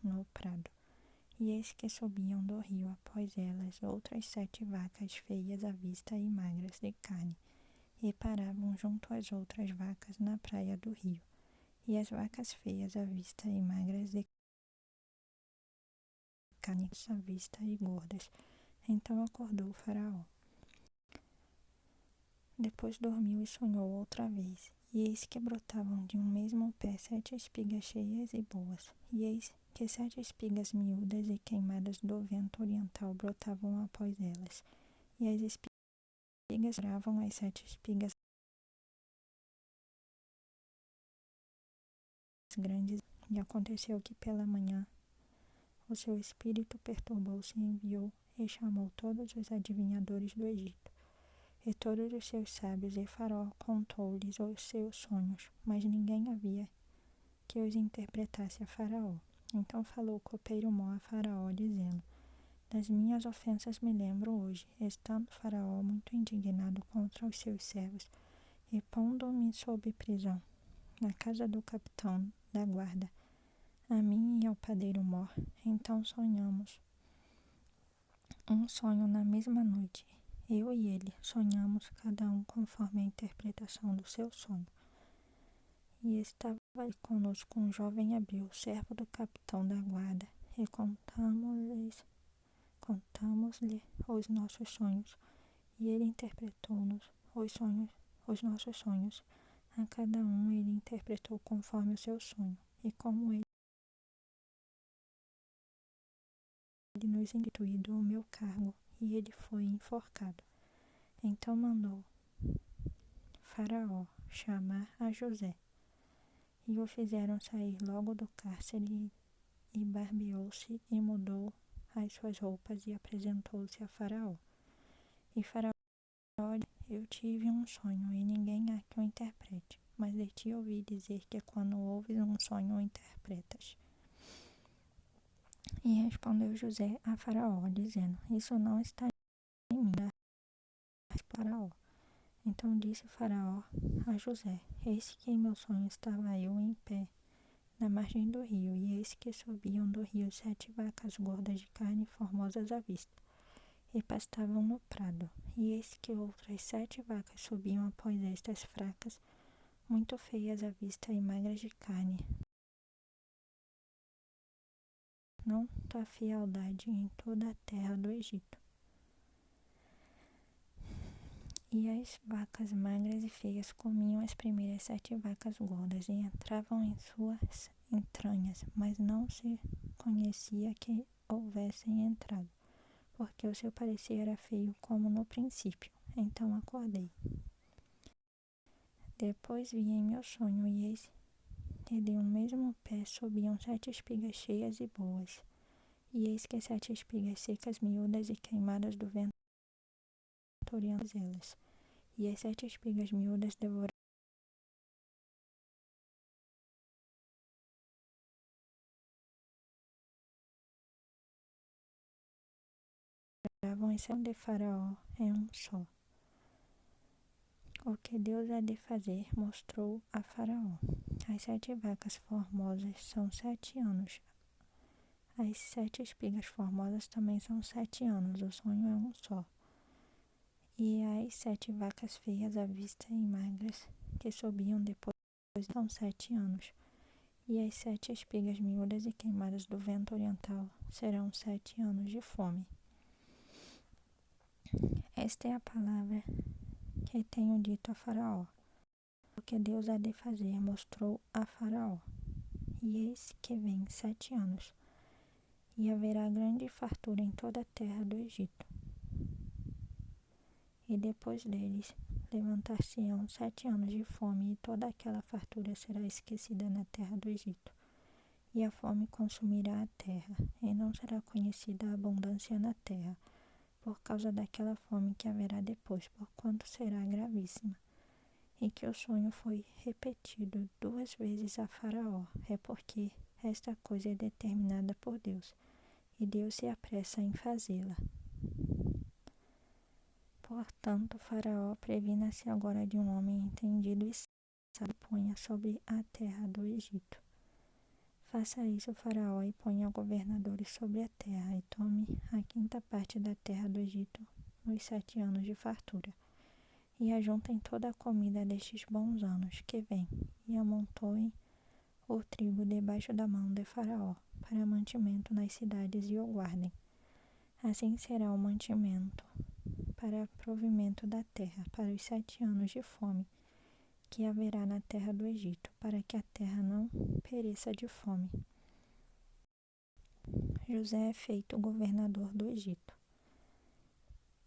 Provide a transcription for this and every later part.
no prado. E eis que subiam do rio após elas outras 7 vacas feias à vista e magras de carne, e paravam junto às outras vacas na praia do rio. E as vacas feias à vista e magras de carne à vista e gordas. Então acordou o faraó. Depois dormiu e sonhou outra vez. E eis que brotavam de um mesmo pé 7 espigas cheias e boas. E eis que 7 espigas miúdas e queimadas do vento oriental brotavam após elas. E as espigas bravam as 7 espigas grandes. E aconteceu que pela manhã o seu espírito perturbou-se e enviou e chamou todos os adivinhadores do Egito e todos os seus sábios, e Faraó contou-lhes os seus sonhos, mas ninguém havia que os interpretasse a Faraó. Então falou o copeiro Mó a Faraó, dizendo: Das minhas ofensas me lembro hoje, estando Faraó muito indignado contra os seus servos, e pondo-me sob prisão, na casa do capitão da guarda, a mim e ao padeiro Mó. Então sonhamos um sonho na mesma noite. Eu e ele sonhamos, cada um conforme a interpretação do seu sonho. E estava ali conosco um jovem hebreu, servo do capitão da guarda, e contamos-lhe os nossos sonhos, e ele interpretou-nos os nossos sonhos. A cada um ele interpretou conforme o seu sonho, e como ele nos instituído o meu cargo, e ele foi enforcado. Então mandou Faraó chamar a José, e o fizeram sair logo do cárcere, e barbeou-se e mudou as suas roupas e apresentou-se a Faraó. E Faraó disse: Eu tive um sonho e ninguém há que o interprete, mas de ti ouvi dizer que quando ouves um sonho o interpretas. E respondeu José a Faraó, dizendo: Isso não está em mim, Faraó. Então disse Faraó a José: Eis que em meu sonho estava eu em pé na margem do rio, e eis que subiam do rio 7 vacas gordas de carne formosas à vista, e pastavam no prado. E eis que outras 7 vacas subiam após estas fracas, muito feias à vista e magras de carne. Não há fealdade em toda a terra do Egito. E as vacas magras e feias comiam as primeiras 7 vacas gordas e entravam em suas entranhas, mas não se conhecia que houvessem entrado, porque o seu parecer era feio como no princípio. Então acordei. Depois vi em meu sonho, e eis que de um mesmo pé subiam 7 espigas cheias e boas, e eis que 7 espigas secas, miúdas e queimadas do vento orientam elas, e as 7 espigas miúdas devoravam as 7 de Faraó em um só. O que Deus há de fazer mostrou a Faraó. As 7 vacas formosas são 7 anos. As 7 espigas formosas também são 7 anos. O sonho é um só. E as 7 vacas feias à vista e magras, que subiam depois, são 7 anos. E as 7 espigas miúdas e queimadas do vento oriental serão 7 anos de fome. Esta é a palavra que tenho dito a Faraó. O que Deus há de fazer mostrou a Faraó. E eis que vem 7 anos, e haverá grande fartura em toda a terra do Egito. E depois deles levantar-se-ão 7 anos de fome, e toda aquela fartura será esquecida na terra do Egito. E a fome consumirá a terra, e não será conhecida a abundância na terra, por causa daquela fome que haverá depois, porquanto será gravíssima. E que o sonho foi repetido 2 vezes a Faraó, é porque esta coisa é determinada por Deus, e Deus se apressa em fazê-la. Portanto, Faraó, previna-se agora de um homem entendido e sábio, ponha sobre a terra do Egito. Faça isso, Faraó, e ponha governadores sobre a terra, e tome a quinta parte da terra do Egito nos 7 anos de fartura. E ajuntem toda a comida destes bons anos que vêm, e amontoem o trigo debaixo da mão de Faraó, para mantimento nas cidades, e o guardem. Assim será o mantimento para provimento da terra, para os 7 anos de fome que haverá na terra do Egito, para que a terra não pereça de fome. José é feito governador do Egito.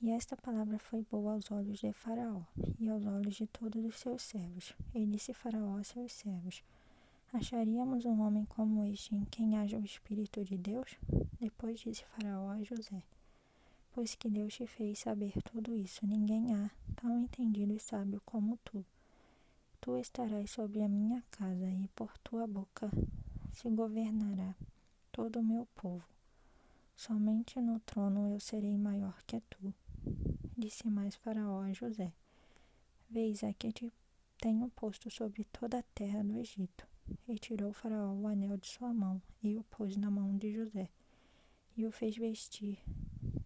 E esta palavra foi boa aos olhos de Faraó e aos olhos de todos os seus servos. E disse Faraó a seus servos: Acharíamos um homem como este em quem haja o Espírito de Deus? Depois disse Faraó a José: Pois que Deus te fez saber tudo isso, ninguém há tão entendido e sábio como tu. Tu estarás sobre a minha casa, e por tua boca se governará todo o meu povo. Somente no trono eu serei maior que tu. Disse mais Faraó a José: Veis, aqui te tenho posto sobre toda a terra do Egito. E tirou Faraó o anel de sua mão, e o pôs na mão de José, e o fez vestir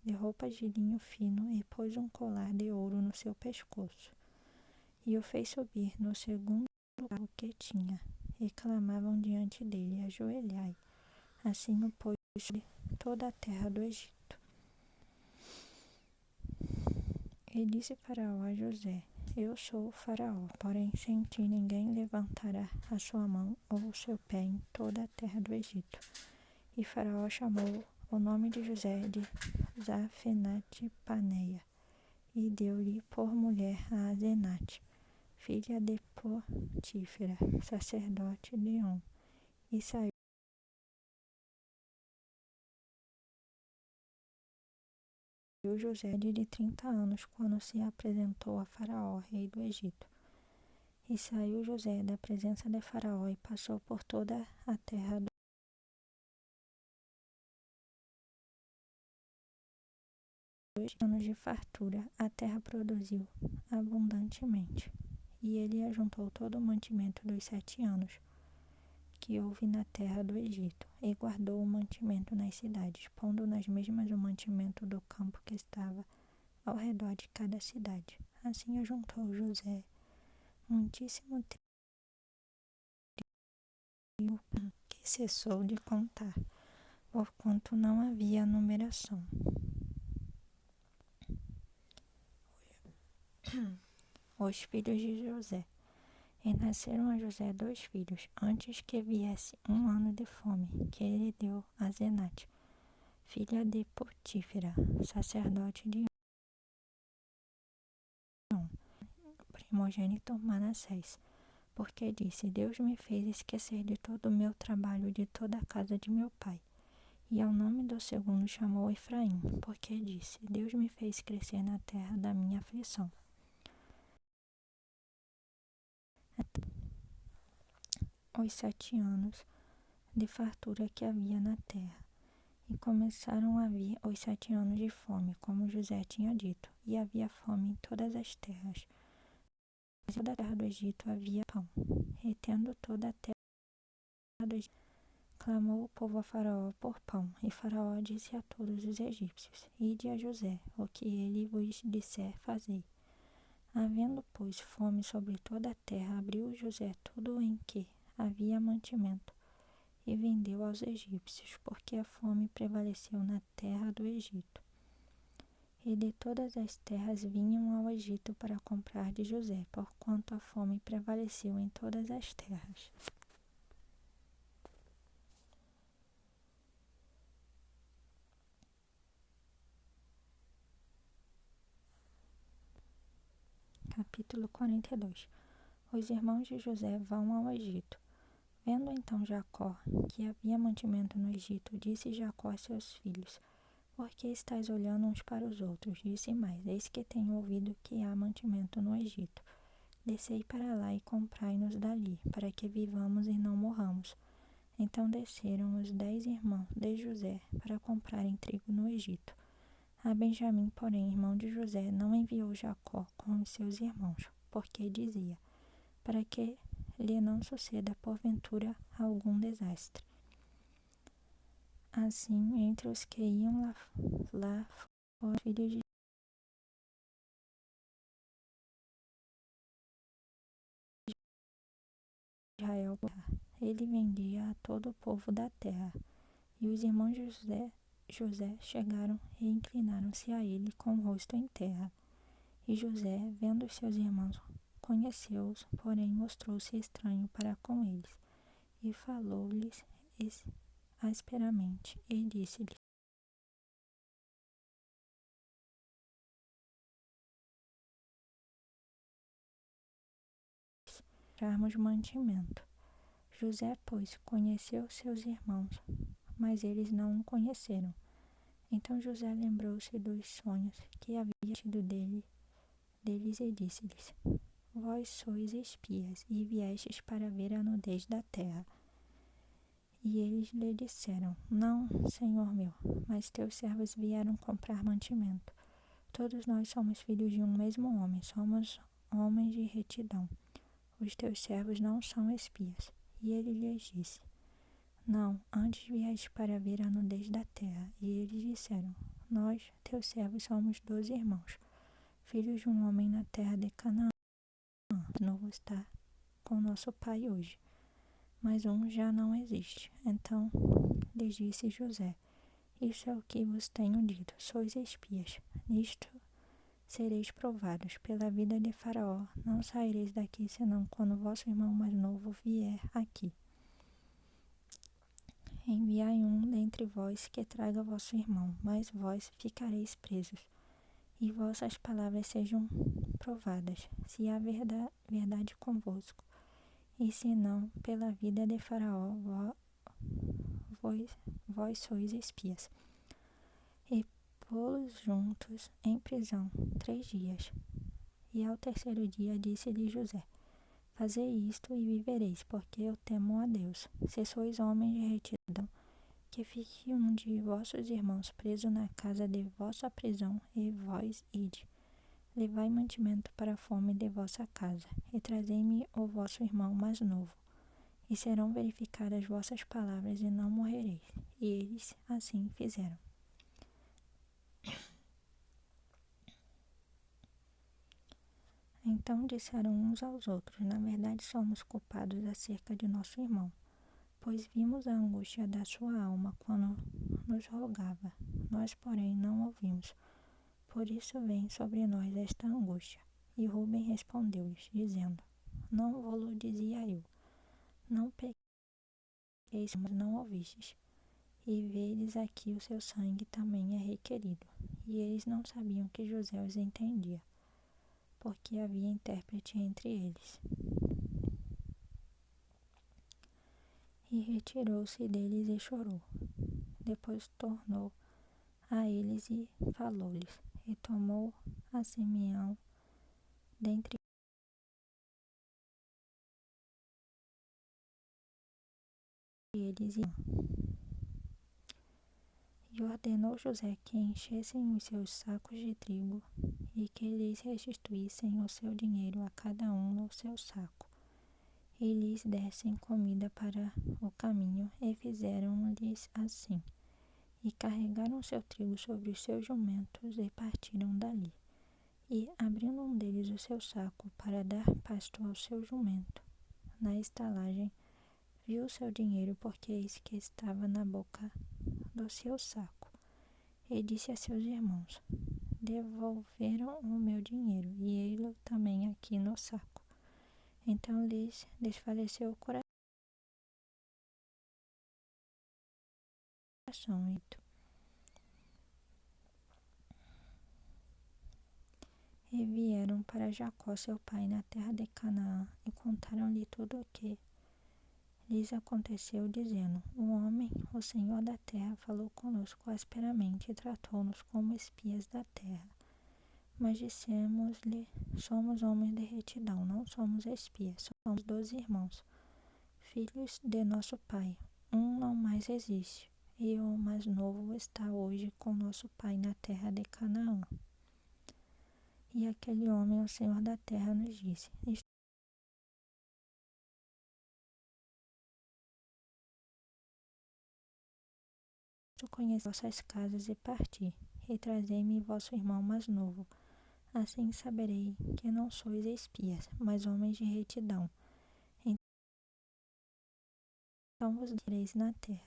de roupas de linho fino, e pôs um colar de ouro no seu pescoço, e o fez subir no segundo carro que tinha, e clamavam diante dele: Ajoelhai. Assim o pôs sobre toda a terra do Egito. E disse Faraó a José: Eu sou o Faraó, porém sem ti ninguém levantará a sua mão ou o seu pé em toda a terra do Egito. E Faraó chamou o nome de José de Zafenate-Paneia, e deu-lhe por mulher a Asenate, filha de Potífera, sacerdote de On. E saiu José de 30 anos, quando se apresentou a Faraó, rei do Egito. E saiu José da presença de Faraó e passou por toda a terra dos 2 anos de fartura. A terra produziu abundantemente. E ele ajuntou todo o mantimento dos 7 anos que houve na terra do Egito, e guardou o mantimento nas cidades, pondo nas mesmas o mantimento do campo que estava ao redor de cada cidade. Assim ajuntou José muitíssimo trigo, que cessou de contar, porquanto não havia numeração. Os filhos de José. E nasceram a José 2 filhos, antes que viesse 1 ano de fome, que ele deu a Zenate, filha de Potífera, sacerdote de On, primogênito Manassés, porque disse: Deus me fez esquecer de todo o meu trabalho, de toda a casa de meu pai. E ao nome do segundo chamou Efraim, porque disse: Deus me fez crescer na terra da minha aflição. Os 7 anos de fartura que havia na terra. E começaram a vir os 7 anos de fome, como José tinha dito, e havia fome em todas as terras. Mas em toda a terra do Egito havia pão. E tendo toda a terra do Egito, clamou o povo a Faraó por pão. E Faraó disse a todos os egípcios: Ide a José, o que ele vos disser, fazei. Havendo, pois, fome sobre toda a terra, abriu José tudo em que havia mantimento, e vendeu aos egípcios, porque a fome prevaleceu na terra do Egito. E de todas as terras vinham ao Egito para comprar de José, porquanto a fome prevaleceu em todas as terras. Capítulo 42. Os irmãos de José vão ao Egito. Vendo então Jacó que havia mantimento no Egito, disse Jacó a seus filhos: Por que estáis olhando uns para os outros? Disse mais: Eis que tenho ouvido que há mantimento no Egito. Descei para lá e comprai-nos dali, para que vivamos e não morramos. Então desceram os 10 irmãos de José para comprarem trigo no Egito. A Benjamim, porém, irmão de José, não enviou Jacó com os seus irmãos, porque dizia: Para que lhe não suceda porventura algum desastre. Assim, entre os que iam lá foram os filhos de Israel. Ele vendia a todo o povo da terra. E os irmãos de José chegaram e inclinaram-se a ele com o rosto em terra. E José, vendo os seus irmãos, conheceu-os, porém mostrou-se estranho para com eles. E falou-lhes asperamente, e disse-lhes: Trarmos mantimento. José, pois, conheceu seus irmãos, mas eles não o conheceram. Então José lembrou-se dos sonhos que havia tido deles e disse-lhes: Vós sois espias e viestes para ver a nudez da terra. E eles lhe disseram: Não, senhor meu, mas teus servos vieram comprar mantimento. Todos nós somos filhos de um mesmo homem, somos homens de retidão. Os teus servos não são espias. E ele lhes disse: Não, antes vieste para ver a nudez da terra. E eles disseram: Nós, teus servos, somos 12 irmãos, filhos de um homem na terra de Canaã. O novo está com nosso pai hoje, mas um já não existe. Então lhes disse José: Isso é o que vos tenho dito, sois espias. Nisto sereis provados. Pela vida de Faraó, não saireis daqui, senão quando vosso irmão mais novo vier aqui. Enviai um dentre vós que traga vosso irmão, mas vós ficareis presos, e vossas palavras sejam provadas, se há verdade convosco. E se não, pela vida de Faraó, vós sois espias. E pô-los juntos em prisão 3 dias. E ao terceiro dia disse-lhe José: Fazei isto e vivereis, porque eu temo a Deus. Se sois homens de retidão, que fique um de vossos irmãos preso na casa de vossa prisão, e vós ide. Levai mantimento para a fome de vossa casa, e trazei-me o vosso irmão mais novo. E serão verificadas vossas palavras, e não morrereis. E eles assim fizeram. Então disseram uns aos outros: Na verdade, somos culpados acerca de nosso irmão, pois vimos a angústia da sua alma quando nos rogava. Nós, porém, não ouvimos. Por isso vem sobre nós esta angústia. E Rúben respondeu-lhes, dizendo: Não vou-lo dizia eu. Não pequeis, mas não ouvistes. E vedes aqui o seu sangue também é requerido. E eles não sabiam que José os entendia, porque havia intérprete entre eles. E retirou-se deles e chorou. Depois tornou a eles e falou-lhes. E tomou a Simeão dentre eles e ordenou José que enchessem os seus sacos de trigo e que lhes restituíssem o seu dinheiro a cada um no seu saco, e lhes dessem comida para o caminho, e fizeram-lhes assim. E carregaram seu trigo sobre os seus jumentos e partiram dali. E, abrindo um deles o seu saco para dar pasto ao seu jumento, na estalagem, viu o seu dinheiro, porque eis que estava na boca do seu saco. E disse a seus irmãos: Devolveram o meu dinheiro, e ele também aqui no saco. Então lhes desfaleceu o coração e vieram para Jacó seu pai na terra de Canaã e contaram-lhe tudo o que lhes aconteceu, dizendo: O homem, o Senhor da terra, falou conosco asperamente e tratou-nos como espias da terra. Mas dissemos-lhe: Somos homens de retidão, não somos espias, somos 12 irmãos, filhos de nosso pai. Um não mais existe, e o mais novo está hoje com nosso pai na terra de Canaã. E aquele homem, o Senhor da terra, nos disse: preciso conhecer vossas casas e partir, e trazei-me vosso irmão mais novo. Assim saberei que não sois espias, mas homens de retidão. Então vos direis na terra.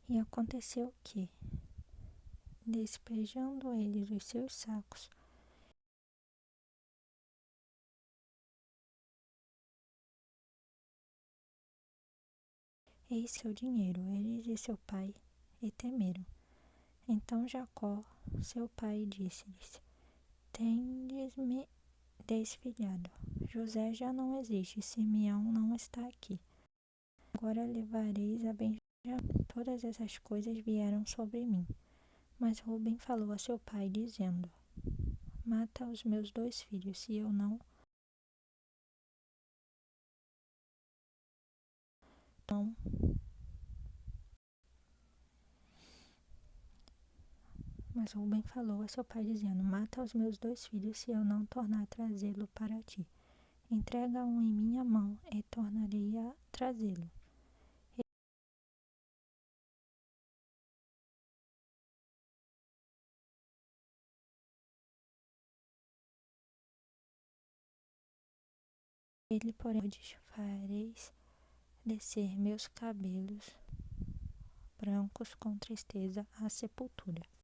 E aconteceu que, despejando eles os seus sacos, eis seu dinheiro, eles e seu pai, e temeram. Então Jacó, seu pai, disse-lhes: Tendes-me desfilhado. José já não existe, Simeão não está aqui. Agora levareis a Benjamim. Todas essas coisas vieram sobre mim. Mas Rubem falou a seu pai, dizendo: Mata os meus 2 filhos, se eu não. Mas Rubem falou a seu pai, dizendo: Mata os meus 2 filhos, se eu não tornar a trazê-lo para ti. Entrega um em minha mão, e tornarei a trazê-lo. Ele, porém, fareis descer meus cabelos brancos com tristeza à sepultura.